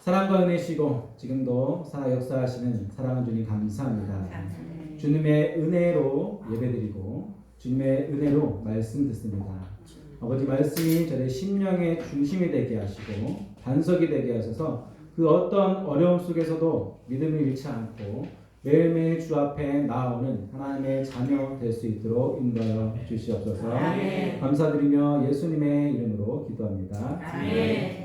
사랑과 은혜시고 지금도 살아 역사하시는 사랑하는 주님 감사합니다. 주님의 은혜로 예배드리고 주님의 은혜로 말씀 듣습니다. 아버지 말씀이 저의 심령의 중심이 되게 하시고 반석이 되게 하셔서 그 어떤 어려움 속에서도 믿음을 잃지 않고 매일매일 주 앞에 나아오는 하나님의 자녀 될 수 있도록 인도하여 주시옵소서. 아멘. 감사드리며 예수님의 이름으로 기도합니다. 아멘.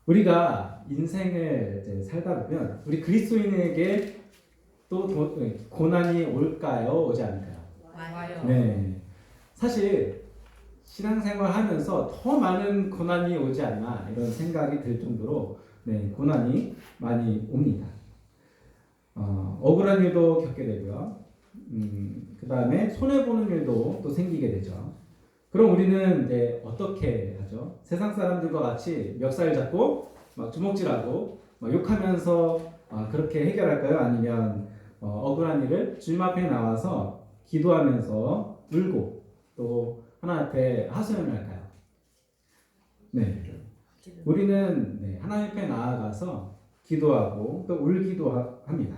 우리가 인생을 이제 살다 보면 우리 그리스도인에게 또 고난이 올까요? 오지 않을까요? 와요. 네. 사실 신앙생활 하면서 더 많은 고난이 오지 않나 이런 생각이 들 정도로 고난이 많이 옵니다. 억울한 일도 겪게 되고요. 그 다음에 손해보는 일도 또 생기게 되죠. 그럼 우리는 이제 어떻게 하죠? 세상 사람들과 같이 멱살 잡고 막 주먹질하고 막 욕하면서 그렇게 해결할까요? 아니면 억울한 일을 주님 앞에 나와서 기도하면서 울고 또 하나님 앞에 하소연을 할까요? 네. 우리는 하나님 앞에 나아가서 기도하고 또 울기도 합니다.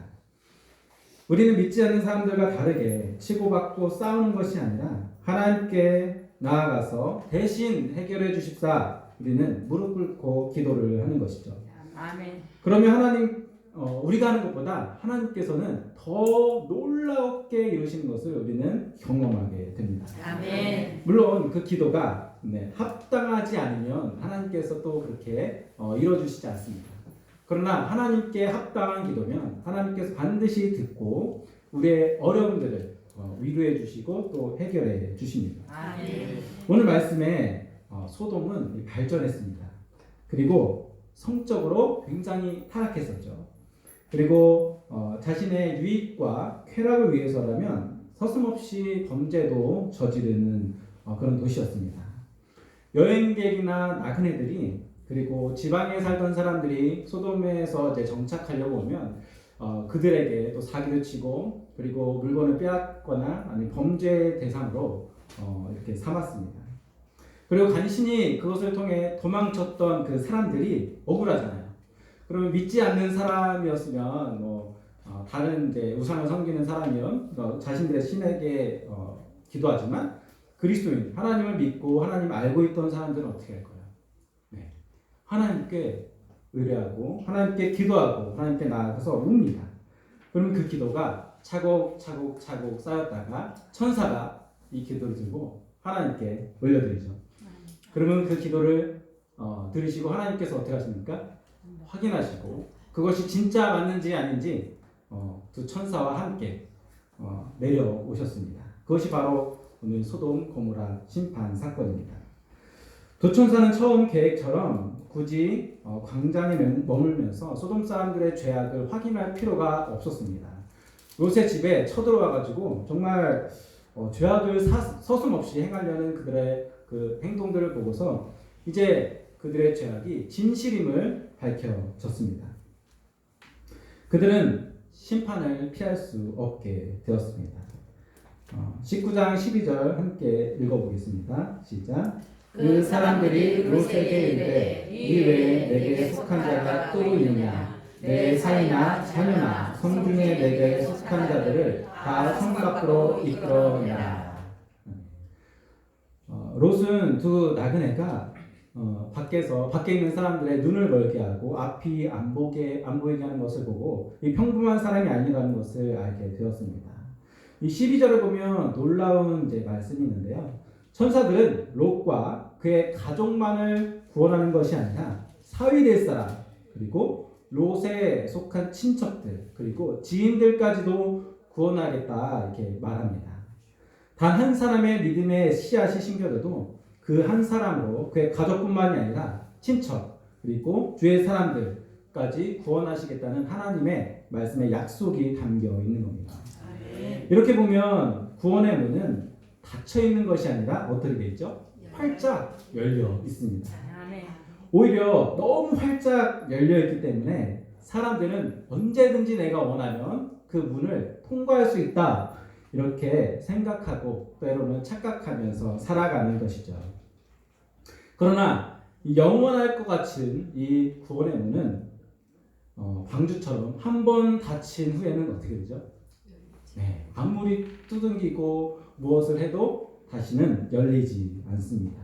우리는 믿지 않는 사람들과 다르게 치고받고 싸우는 것이 아니라 하나님께 나아가서 대신 해결해 주십사 우리는 무릎 꿇고 기도를 하는 것이죠. 아멘. 그러면 하나님 우리가 하는 것보다 하나님께서는 더 놀랍게 이루시는 것을 우리는 경험하게 됩니다. 아멘. 물론 그 기도가 합당하지 않으면 하나님께서 또 그렇게 이루어주시지 않습니다. 그러나 하나님께 합당한 기도면 하나님께서 반드시 듣고 우리의 어려움들을 위로해 주시고 또 해결해 주십니다. 아멘. 오늘 말씀에 소돔은 발전했습니다. 그리고 성적으로 굉장히 타락했었죠. 그리고 자신의 유익과 쾌락을 위해서라면 서슴없이 범죄도 저지르는 그런 도시였습니다. 여행객이나 나그네들이 그리고 지방에 살던 사람들이 소돔에서 이제 정착하려고 오면 그들에게 또 사기를 치고 그리고 물건을 빼앗거나 아니면 범죄 대상으로 이렇게 삼았습니다. 그리고 간신히 그것을 통해 도망쳤던 그 사람들이 억울하잖아요. 그러면 믿지 않는 사람이었으면 다른 이제 우상을 섬기는 사람이면 자신들의 신에게 기도하지만 그리스도인 하나님을 믿고 하나님을 알고 있던 사람들은 어떻게 할 거예요? 하나님께 의뢰하고 하나님께 기도하고 하나님께 나아가서 웁니다. 그러면 그 기도가 차곡차곡 쌓였다가 천사가 이 기도를 들고 하나님께 올려드리죠. 그러면 그 기도를 들으시고 하나님께서 어떻게 하십니까? 확인하시고 그것이 진짜 맞는지 아닌지 두 천사와 함께 내려오셨습니다. 그것이 바로 오늘 소돔 고모라 심판 사건입니다. 두 천사는 처음 계획처럼 굳이 광장에 머물면서 소돔 사람들의 죄악을 확인할 필요가 없었습니다. 롯의 집에 쳐들어와가지고 정말 죄악을 서슴없이 행하려는 그들의 그 행동들을 보고서 이제 그들의 죄악이 진실임을 밝혀졌습니다. 그들은 심판을 피할 수 없게 되었습니다. 19장 12절 함께 읽어보겠습니다. 시작. 그 사람들이 롯에게 이르되 이 외에 내게 속한 자가 또 있느냐 내 사이나 자녀나 성중에 내게 속한 자들을 다 성 밖으로 이끌어내라. 롯은 두 나그네가 밖에 있는 사람들의 눈을 멀게 하고 앞이 안 보이게 하는 것을 보고 이 평범한 사람이 아니라는 것을 알게 되었습니다. 이 12절을 보면 놀라운 이제 말씀이 있는데요. 천사들은 롯과 그의 가족만을 구원하는 것이 아니라 사위될 사람 그리고 롯에 속한 친척들 그리고 지인들까지도 구원하겠다 이렇게 말합니다. 단 한 사람의 믿음의 씨앗이 심겨져도 그 한 사람으로 그의 가족뿐만이 아니라 친척 그리고 주의 사람들까지 구원하시겠다는 하나님의 말씀의 약속이 담겨 있는 겁니다. 이렇게 보면 구원의 문은 닫혀 있는 것이 아니라 어떻게 되어 있죠? 활짝 열려 있습니다. 오히려 너무 활짝 열려 있기 때문에 사람들은 언제든지 내가 원하면 그 문을 통과할 수 있다 이렇게 생각하고 때로는 착각하면서 살아가는 것이죠. 그러나 이 영원할 것 같은 이 구원의 문은 방주처럼 한 번 닫힌 후에는 어떻게 되죠? 네, 아무리 두들기고 무엇을 해도 다시는 열리지 않습니다.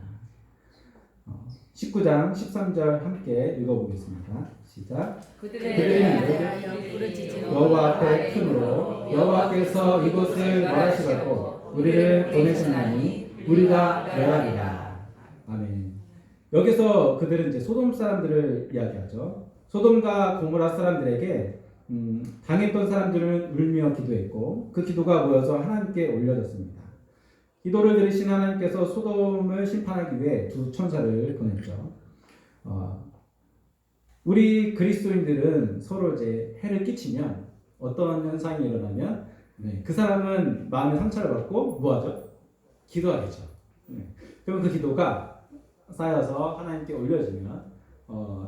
19장 13절 함께 읽어보겠습니다. 시작. 그들의 그들은 대하여 부르짖으며 여호와 앞에 큰으로 여호와께서 이곳을 멸하시라고 우리를 보내셨나니 우리가 멸하리라. 아멘. 여기서 그들은 이제 소돔 사람들을 이야기하죠. 소돔과 고모라 사람들에게 당했던 사람들은 울며 기도했고 그 기도가 모여서 하나님께 올려졌습니다. 기도를 들으신 하나님께서 소돔을 심판하기 위해 두 천사를 보냈죠. 우리 그리스도인들은 서로 이제 해를 끼치면 어떤 현상이 일어나면 그 사람은 마음의 상처를 받고 뭐하죠? 기도하겠죠. 그럼 그 기도가 쌓여서 하나님께 올려지면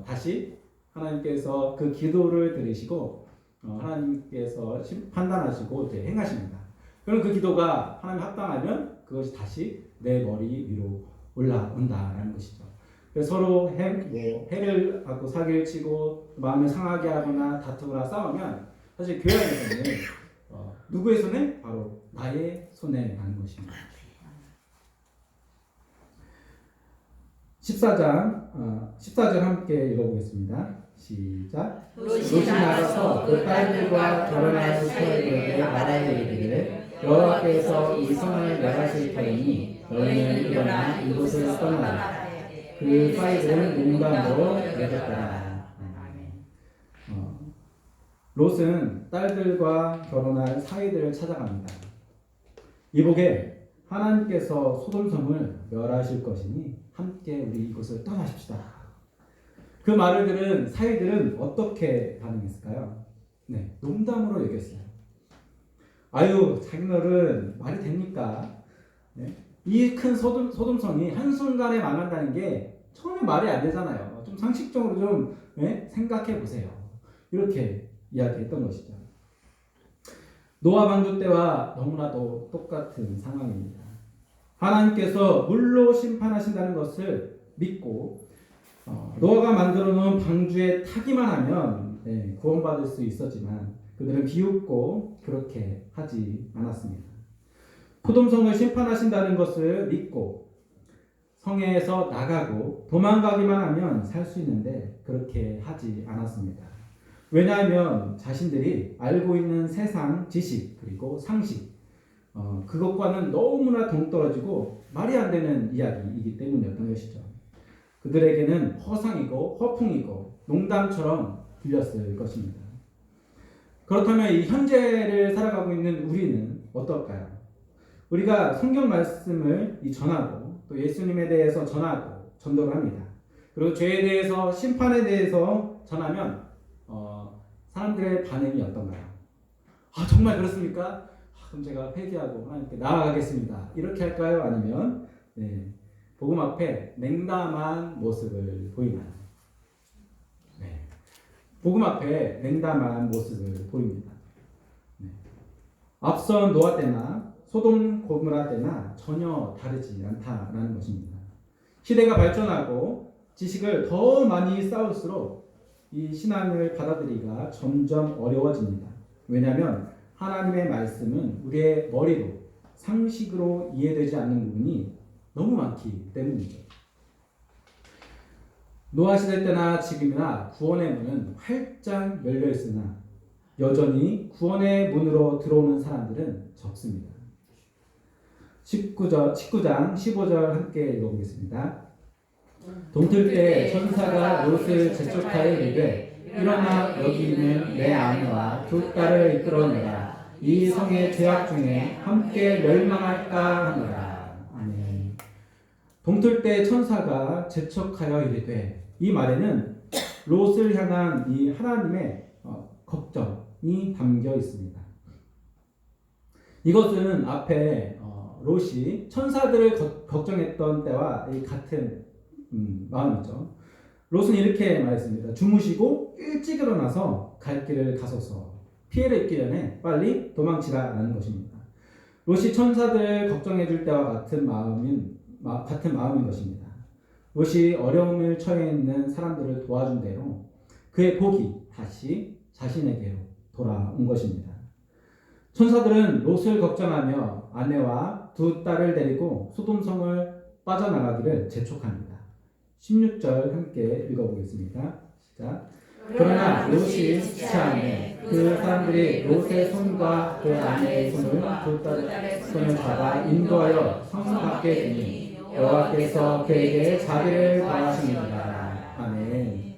다시 하나님께서 그 기도를 들으시고 하나님께서 판단하시고 이제 행하십니다. 그럼 그 기도가 하나님 합당하면 그것이 다시 내 머리 위로 올라온다라는 것이죠. 그래서 서로 해를 받고 사기를 치고 마음을 상하게 하거나 다투거나 싸우면 사실 교회 안에서는 누구의 손에? 바로 나의 손에 나는 것입니다. 14절 함께 읽어보겠습니다. 시작. 롯이 나가서 그 딸들과 결혼할 소에게 말하여 이르기를 여호와께서 이 성을 멸하실 터이니 너희는 일어나 이곳을 떠나라. 그 사이들은 농담으로 여겼더라. 롯은 딸들과 결혼할 사이들을 찾아갑니다. 이복에 하나님께서 소돔성을 멸하실 것이니 함께 우리 이곳을 떠나십시다. 그 말을 들은 사이들은 어떻게 반응했을까요? 네, 농담으로 여겼어요. 아유, 자기들은 말이 됩니까? 네? 이 큰 소돔성이 한순간에 망한다는 게 전혀 말이 안 되잖아요. 좀 상식적으로 좀 생각해 보세요. 이렇게 이야기했던 것이죠. 노아 방주 때와 너무나도 똑같은 상황입니다. 하나님께서 물로 심판하신다는 것을 믿고 노아가 만들어 놓은 방주에 타기만 하면 구원받을 수 있었지만 그들은 비웃고 그렇게 하지 않았습니다. 소돔성을 심판하신다는 것을 믿고 성에서 나가고 도망가기만 하면 살 수 있는데 그렇게 하지 않았습니다. 왜냐하면 자신들이 알고 있는 세상 지식 그리고 상식 그것과는 너무나 동떨어지고 말이 안 되는 이야기이기 때문이었던 것이죠. 그들에게는 허상이고 허풍이고 농담처럼 들렸을 것입니다. 그렇다면 이 현재를 살아가고 있는 우리는 어떨까요? 우리가 성경 말씀을 전하고 또 예수님에 대해서 전하고 전도를 합니다. 그리고 죄에 대해서 심판에 대해서 전하면 사람들의 반응이 어떤가요? 아, 정말 그렇습니까? 그럼 제가 회개하고 하나님께 나아가겠습니다. 이렇게 할까요? 아니면 복음 앞에 냉담한 모습을 보이나요? 복음 앞에 냉담한 모습을 보입니다. 앞선 노아 때나 소돔 고모라 때나 전혀 다르지 않다라는 것입니다. 시대가 발전하고 지식을 더 많이 쌓을수록 이 신앙을 받아들이기가 점점 어려워집니다. 왜냐하면 하나님의 말씀은 우리의 머리로 상식으로 이해되지 않는 부분이 너무 많기 때문이죠. 노아 시대 때나 지금이나 구원의 문은 활짝 열려 있으나 여전히 구원의 문으로 들어오는 사람들은 적습니다. 19장 15절 함께 읽어보겠습니다. 동틀 때 천사가 롯을 재촉하여 이르되 일어나 여기 있는 내 아내와 두 딸을 이끌어내라. 이 성의 죄악 중에 함께 멸망할까 하노라. 아멘. 동틀 때 천사가 재촉하여 이르되 이 말에는 롯을 향한 이 하나님의 걱정이 담겨 있습니다. 이것은 앞에 롯이 천사들을 걱정했던 때와 같은 마음이죠. 롯은 이렇게 말했습니다. 주무시고 일찍 일어나서 갈 길을 가소서. 피해를 입기 전에 빨리 도망치라라는 것입니다. 롯이 천사들을 걱정해 줄 때와 같은 마음인 것입니다. 롯이 어려움을 처해 있는 사람들을 도와준 대로 그의 복이 다시 자신에게로 돌아온 것입니다. 천사들은 롯을 걱정하며 아내와 두 딸을 데리고 소돔성을 빠져나가기를 재촉합니다. 16절 함께 읽어보겠습니다. 시작. 그러나 롯이 지체하매 그 사람들이 롯의 손과 그 아내의 손을 두 딸의 손을 잡아 인도하여 성 밖에 두니 여호와께서 그에게 자비를 더하십니다. 아멘.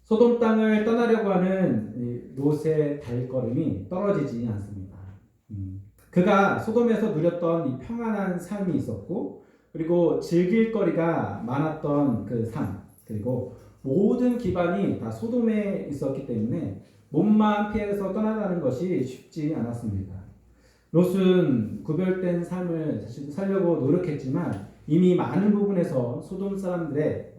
소돔 땅을 떠나려고 하는 롯의 발걸음이 떨어지지 않습니다. 그가 소돔에서 누렸던 이 평안한 삶이 있었고, 그리고 즐길 거리가 많았던 그 삶, 그리고 모든 기반이 다 소돔에 있었기 때문에 몸만 피해서 떠나가는 것이 쉽지 않았습니다. 롯은 구별된 삶을 사실 살려고 노력했지만 이미 많은 부분에서 소돔 사람들의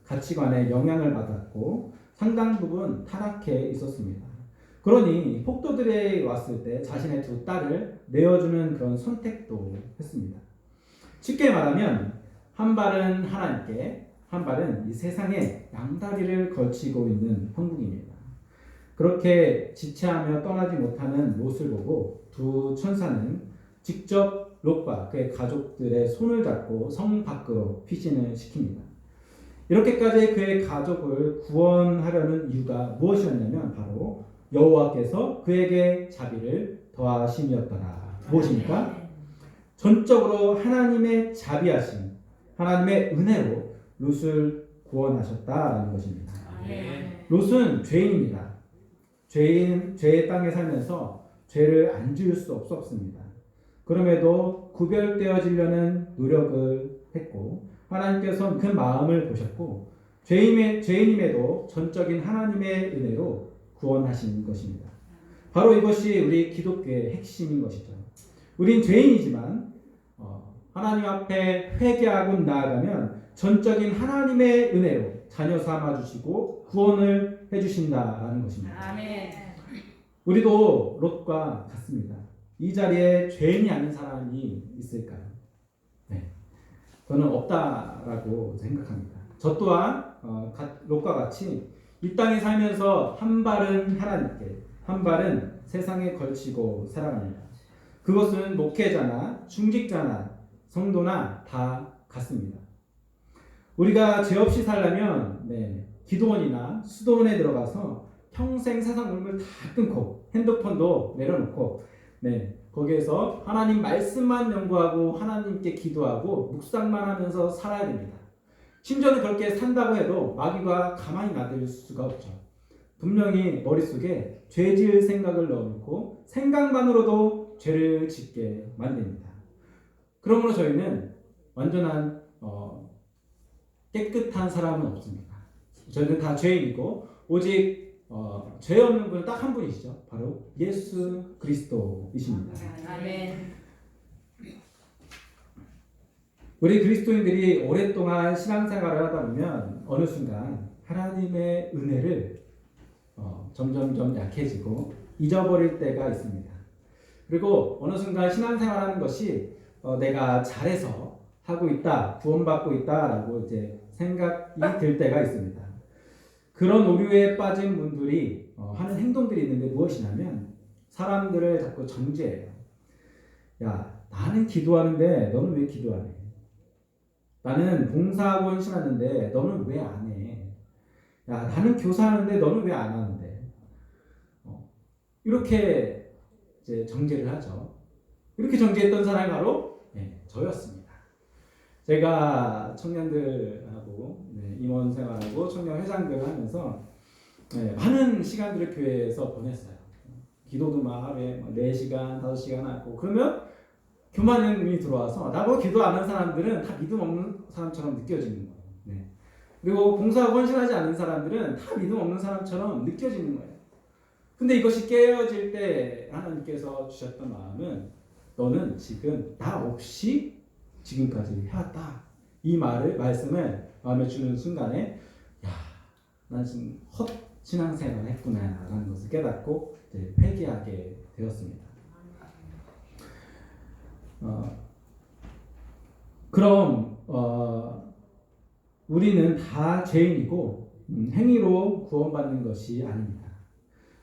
가치관에 영향을 받았고 상당 부분 타락해 있었습니다. 그러니 폭도들이 왔을 때 자신의 두 딸을 내어주는 그런 선택도 했습니다. 쉽게 말하면 한 발은 하나님께, 한 발은 이 세상에 양다리를 걸치고 있는 형국입니다. 그렇게 지체하며 떠나지 못하는 롯을 보고 두 천사는 직접 롯과 그의 가족들의 손을 잡고 성 밖으로 피신을 시킵니다. 이렇게까지 그의 가족을 구원하려는 이유가 무엇이었냐면 바로 여호와께서 그에게 자비를 더하심이었더라. 무엇입니까? 전적으로 하나님의 자비하심, 하나님의 은혜로 롯을 구원하셨다라는 것입니다. 롯은 죄인입니다. 죄의 땅에 살면서 죄를 안 지을 수 없었습니다. 그럼에도 구별되어지려는 노력을 했고 하나님께서는 그 마음을 보셨고 죄인임에도 전적인 하나님의 은혜로 구원하신 것입니다. 바로 이것이 우리 기독교의 핵심인 것이죠. 우린 죄인이지만 하나님 앞에 회개하고 나아가면 전적인 하나님의 은혜로 자녀 삼아주시고 구원을 해주신다라는 것입니다. 아멘. 우리도 롯과 같습니다. 이 자리에 죄인이 아닌 사람이 있을까요? 네, 저는 없다라고 생각합니다. 저 또한 롯과 같이 이 땅에 살면서 한 발은 하나님께, 한 발은 세상에 걸치고 살아갑니다. 그것은 목회자나 중직자나 성도나 다 같습니다. 우리가 죄 없이 살려면 기도원이나 수도원에 들어가서 평생 세상 물물 다 끊고 핸드폰도 내려놓고 거기에서 하나님 말씀만 연구하고 하나님께 기도하고 묵상만 하면서 살아야 됩니다. 심지어는 그렇게 산다고 해도 마귀가 가만히 놔둘 수가 없죠. 분명히 머릿속에 죄 지을 생각을 넣어놓고 생각만으로도 죄를 짓게 만듭니다. 그러므로 저희는 완전한 깨끗한 사람은 없습니다. 저희는 다 죄인이고 오직 죄 없는 분은 딱 한 분이시죠. 바로 예수 그리스도이십니다. 아멘. 우리 그리스도인들이 오랫동안 신앙생활을 하다 보면 어느 순간 하나님의 은혜를 점점점 약해지고 잊어버릴 때가 있습니다. 그리고 어느 순간 신앙생활하는 것이 내가 잘해서 하고 있다, 구원받고 있다라고 이제 생각이 들 때가 있습니다. 그런 오류에 빠진 분들이 하는 행동들이 있는데 무엇이냐면 사람들을 자꾸 정죄해요. 야, 나는 기도하는데 너는 왜 기도 안 해? 나는 봉사하고 헌신하는데 너는 왜 안 해? 야, 나는 교사하는데 너는 왜 안 하는데? 이렇게 이제 정죄를 하죠. 이렇게 정죄했던 사람이 바로 저였습니다. 제가 청년들하고 임원 생활하고 청년 회장들을 하면서 많은 시간들을 교회에서 보냈어요. 기도도 막 하루에 4시간, 5시간 하고 그러면 교만형이 들어와서 나보고 기도 안 하는 사람들은 다 믿음 없는 사람처럼 느껴지는 거예요. 그리고 봉사하고 헌신하지 않는 사람들은 다 믿음 없는 사람처럼 느껴지는 거예요. 근데 이것이 깨어질 때 하나님께서 주셨던 마음은 너는 지금 나 없이 지금까지 해왔다. 이 말씀을 마음에 주는 순간에 야, 난 지금 헛 신앙생활을 했구나 라는 것을 깨닫고 이제 회개하게 되었습니다. 그럼 우리는 다 죄인이고 행위로 구원받는 것이 아닙니다.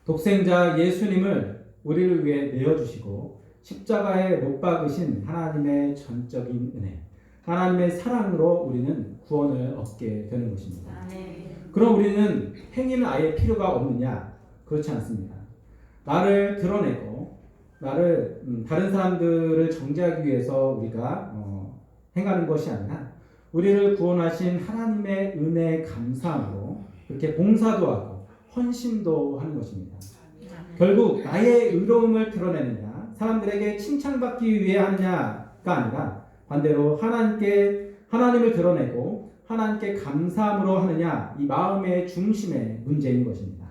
독생자 예수님을 우리를 위해 내어주시고 십자가에 못 박으신 하나님의 전적인 은혜, 하나님의 사랑으로 우리는 구원을 얻게 되는 것입니다. 아멘. 그럼 우리는 행위는 아예 필요가 없느냐? 그렇지 않습니다. 나를 드러내고 나를 다른 사람들을 정죄하기 위해서 우리가 행하는 것이 아니라 우리를 구원하신 하나님의 은혜에 감사함으로 그렇게 봉사도 하고 헌신도 하는 것입니다. 결국 나의 의로움을 드러내느냐, 사람들에게 칭찬받기 위해 하느냐가 아니라 반대로 하나님을 드러내고 하나님께 감사함으로 하느냐, 이 마음의 중심의 문제인 것입니다.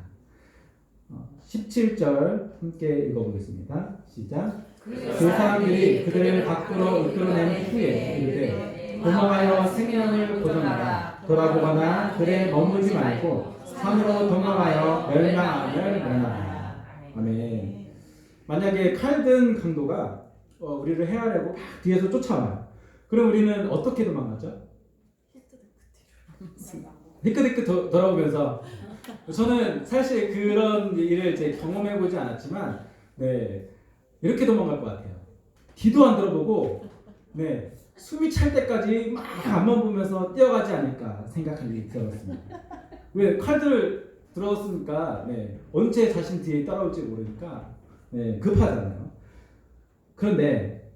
17절 함께 읽어보겠습니다. 시작. 그 사람들이 그들을 밖으로 이끌어낸 후에 이르되 도망하여 생명을 보존하라. 돌아보거나 들에 머물지 말고 산으로 도망하여 멸망함을 면하라. 아멘. 만약에 칼든 강도가 우리를 헤아려고 막 뒤에서 쫓아와요. 그럼 우리는 어떻게 도망가죠? 히끗히끗 돌아오면서, 저는 사실 그런 일을 이제 경험해보지 않았지만, 네, 이렇게 도망갈 것 같아요. 뒤도 안 들어보고, 네, 숨이 찰 때까지 막 앞만 보면서 뛰어가지 않을까 생각하는 게 들었습니다. 왜 칼들 들어왔으니까, 네, 언제 자신 뒤에 따라올지 모르니까, 네, 급하잖아요. 그런데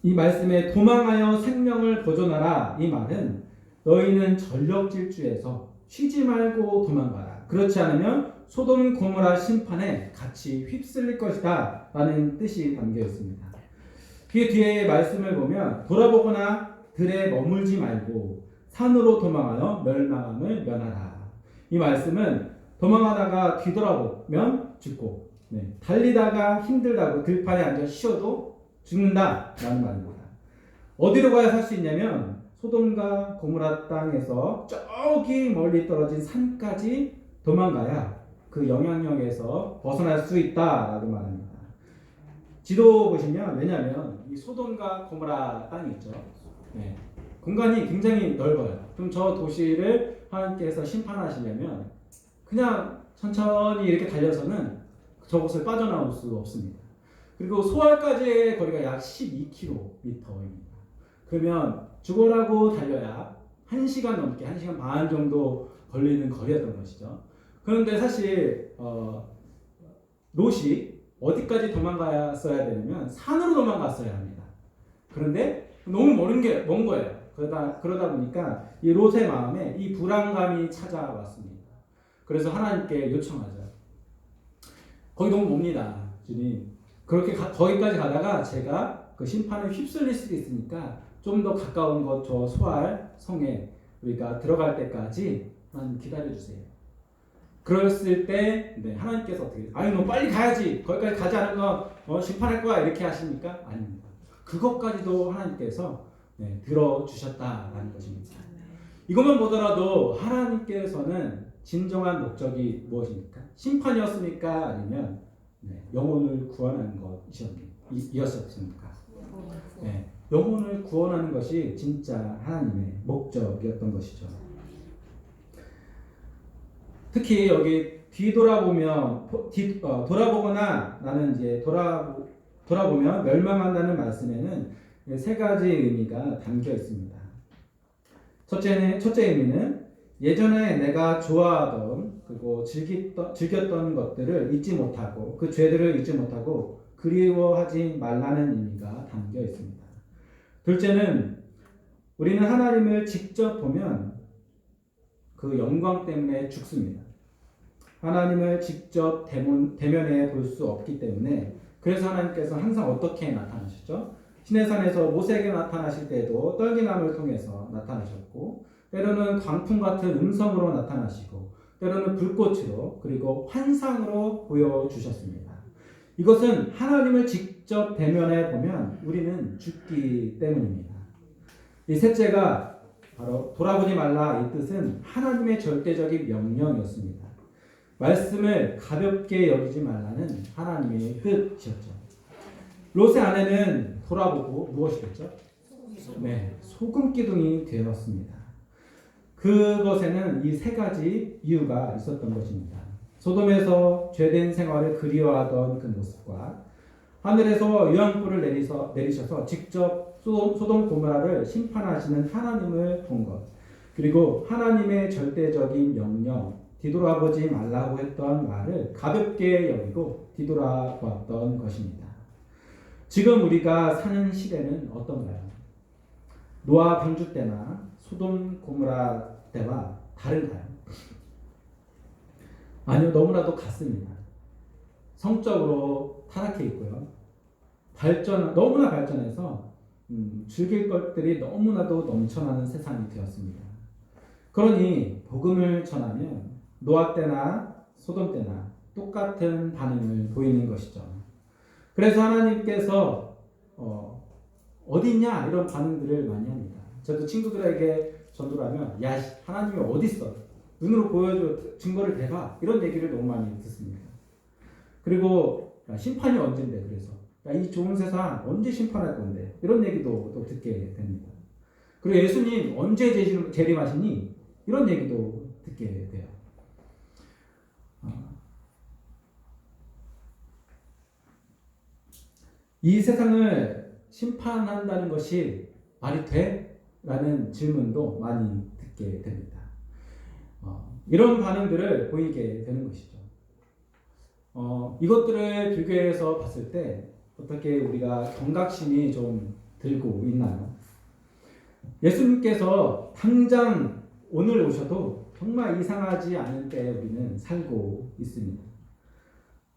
이 말씀에 도망하여 생명을 보존하라, 이 말은 너희는 전력질주에서 쉬지 말고 도망가라. 그렇지 않으면 소돔 고모라 심판에 같이 휩쓸릴 것이다 라는 뜻이 담겨 있습니다. 그 뒤에 말씀을 보면 돌아보거나 들에 머물지 말고 산으로 도망하여 멸망함을 면하라. 이 말씀은 도망하다가 뒤돌아보면 죽고, 네, 달리다가 힘들다고 들판에 앉아 쉬어도 죽는다 라는 말입니다. 어디로 가야 살 수 있냐면 소돔과 고모라 땅에서 저기 멀리 떨어진 산까지 도망가야 그 영향력에서 벗어날 수 있다라고 말합니다. 지도 보시면, 왜냐하면 이 소돔과 고모라 땅이 있죠. 네, 공간이 굉장히 넓어요. 그럼 저 도시를 하나님께서 심판하시려면 그냥 천천히 이렇게 달려서는 저곳을 빠져나올 수 없습니다. 그리고 소알까지의 거리가 약 12km입니다. 그러면 죽어라고 달려야 1시간 넘게, 1시간 반 정도 걸리는 거리였던 것이죠. 그런데 사실 롯이 어디까지 도망갔어야 되냐면 산으로 도망갔어야 합니다. 그런데 너무 먼 거예요. 그러다 보니까 이 롯의 마음에 이 불안감이 찾아왔습니다. 그래서 하나님께 요청하죠. 거기 너무 멉니다, 주님. 그렇게 거기까지 가다가 제가 그 심판에 휩쓸릴 수도 있으니까 좀 더 가까운 것, 저 소알 성에 우리가 들어갈 때까지만 기다려주세요. 그랬을 때, 네, 하나님께서 어떻게, 아니 너 빨리 가야지, 거기까지 가지 않으면 심판할 거야, 이렇게 하십니까? 아닙니다. 그것까지도 하나님께서, 네, 들어주셨다라는 것입니다. 이것만 보더라도 하나님께서는 진정한 목적이 무엇입니까? 심판이었습니까? 아니면, 네, 영혼을 구원하는 것이었습니까? 네, 영혼을 구원하는 것이 진짜 하나님의 목적이었던 것이죠. 특히 여기 뒤돌아보면 돌아보거나 나는 이제 돌아보면 멸망한다는 말씀에는 세 가지 의미가 담겨 있습니다. 첫째 의미는 예전에 내가 좋아하던 그리고 즐겼던 것들을 잊지 못하고 그 죄들을 잊지 못하고 그리워하지 말라는 의미가 담겨 있습니다. 둘째는 우리는 하나님을 직접 보면 그 영광 때문에 죽습니다. 하나님을 직접 대면해 볼 수 없기 때문에, 그래서 하나님께서 항상 어떻게 나타나셨죠? 시내산에서 모세에게 나타나실 때도 떨기나무를 통해서 나타나셨고, 때로는 광풍 같은 음성으로 나타나시고, 때로는 불꽃으로, 그리고 환상으로 보여주셨습니다. 이것은 하나님을 직접 대면해 보면 우리는 죽기 때문입니다. 이 셋째가 바로 돌아보지 말라, 이 뜻은 하나님의 절대적인 명령이었습니다. 말씀을 가볍게 여기지 말라는 하나님의 뜻이었죠. 롯의 아내는 돌아보고 무엇이 됐죠? 네, 소금 기둥이 되었습니다. 그것에는 이 세 가지 이유가 있었던 것입니다. 소돔에서 죄된 생활을 그리워하던 그 모습과 하늘에서 유황불을 내리셔서 직접 소돔 고모라를 심판하시는 하나님을 본 것, 그리고 하나님의 절대적인 명령, 뒤돌아보지 말라고 했던 말을 가볍게 여기고 뒤돌아보았던 것입니다. 지금 우리가 사는 시대는 어떤가요? 노아 방주 때나 소돔 고모라 때와 다른가요? 아니요, 너무나도 같습니다. 성적으로 타락해 있고요. 너무나 발전해서 즐길 것들이 너무나도 넘쳐나는 세상이 되었습니다. 그러니 복음을 전하면 노아 때나 소돔 때나 똑같은 반응을 보이는 것이죠. 그래서 하나님께서 어디 있냐 이런 반응들을 많이 합니다. 저도 친구들에게 전도를 하면 야 하나님이 어디 있어? 눈으로 보여줘, 증거를 대봐, 이런 얘기를 너무 많이 듣습니다. 그리고 야, 심판이 언젠데, 그래서 야, 이 좋은 세상 언제 심판할 건데, 이런 얘기도 또 듣게 됩니다. 그리고 예수님 언제 재림하시니, 이런 얘기도 듣게 돼요. 이 세상을 심판한다는 것이 말이 돼? 라는 질문도 많이 듣게 됩니다. 이런 반응들을 보이게 되는 것이죠. 이것들을 비교해서 봤을 때 어떻게 우리가 경각심이 좀 들고 있나요? 예수님께서 당장 오늘 오셔도 정말 이상하지 않은 때에 우리는 살고 있습니다.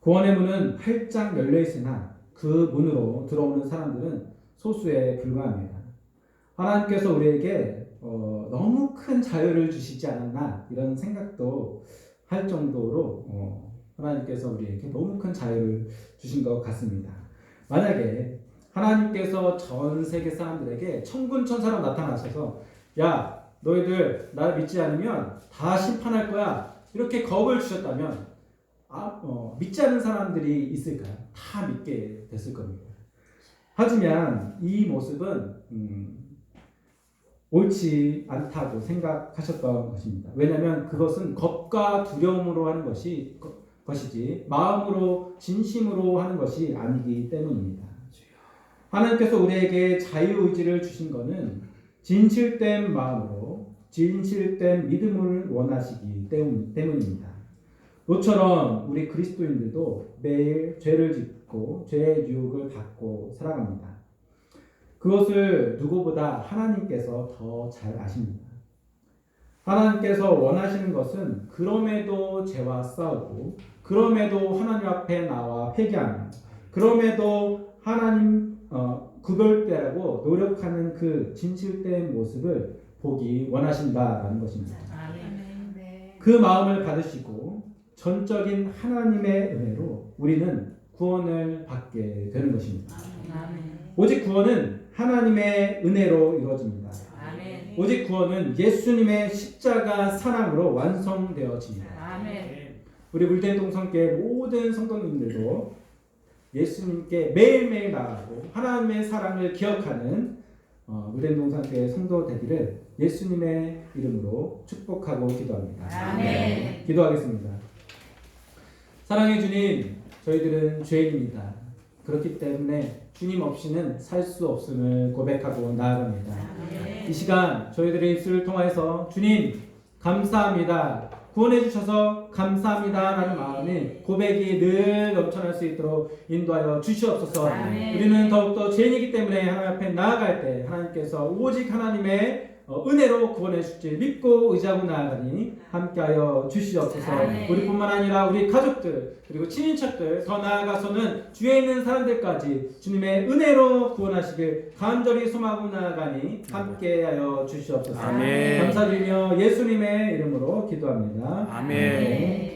구원의 문은 활짝 열려 있으나 그 문으로 들어오는 사람들은 소수에 불과합니다. 하나님께서 우리에게 너무 큰 자유를 주시지 않았나, 이런 생각도 할 정도로 하나님께서 우리에게 너무 큰 자유를 주신 것 같습니다. 만약에 하나님께서 전 세계 사람들에게 천군천사로 나타나셔서 야 너희들 나를 믿지 않으면 다 심판할 거야, 이렇게 겁을 주셨다면 믿지 않는 사람들이 있을까요? 다 믿게 됐을 겁니다. 하지만 이 모습은 옳지 않다고 생각하셨던 것입니다. 왜냐하면 그것은 겁과 두려움으로 하는 것이지 마음으로 진심으로 하는 것이 아니기 때문입니다. 하나님께서 우리에게 자유의지를 주신 것은 진실된 마음으로 진실된 믿음을 원하시기 때문입니다. 너처럼 우리 그리스도인들도 매일 죄를 짓고 죄의 유혹을 받고 살아갑니다. 그것을 누구보다 하나님께서 더 잘 아십니다. 하나님께서 원하시는 것은 그럼에도 죄와 싸우고, 그럼에도 하나님 앞에 나와 회개하며, 그럼에도 하나님 구별되라고 노력하는 그 진실된 모습을 보기 원하신다라는 것입니다. 그 마음을 받으시고 전적인 하나님의 은혜로 우리는 구원을 받게 되는 것입니다. 오직 구원은 하나님의 은혜로 이루어집니다. 오직 구원은 예수님의 십자가 사랑으로 완성되어집니다. 우리 물대동성교회 모든 성도님들도 예수님께 매일매일 나아가고 하나님의 사랑을 기억하는 물대동성교회 성도 되기를 예수님의 이름으로 축복하고 기도합니다. 아멘. 기도하겠습니다. 사랑의 주님, 저희들은 죄인입니다. 그렇기 때문에 주님 없이는 살 수 없음을 고백하고 나아갑니다. 아멘. 이 시간 저희들의 입술을 통해서 주님 감사합니다, 구원해 주셔서 감사합니다라는 마음이 고백이 늘 넘쳐날 수 있도록 인도하여 주시옵소서. 아멘. 우리는 더욱더 죄인이기 때문에 하나님 앞에 나아갈 때 하나님께서 오직 하나님의 은혜로 구원해 주실 믿고 의지하고 나아가니 함께하여 주시옵소서. 아멘. 우리뿐만 아니라 우리 가족들 그리고 친인척들, 더 나아가서는 주위에 있는 사람들까지 주님의 은혜로 구원하시길 간절히 소망하고 나아가니 함께하여 주시옵소서. 아멘. 감사드리며 예수님의 이름으로 기도합니다. 아멘.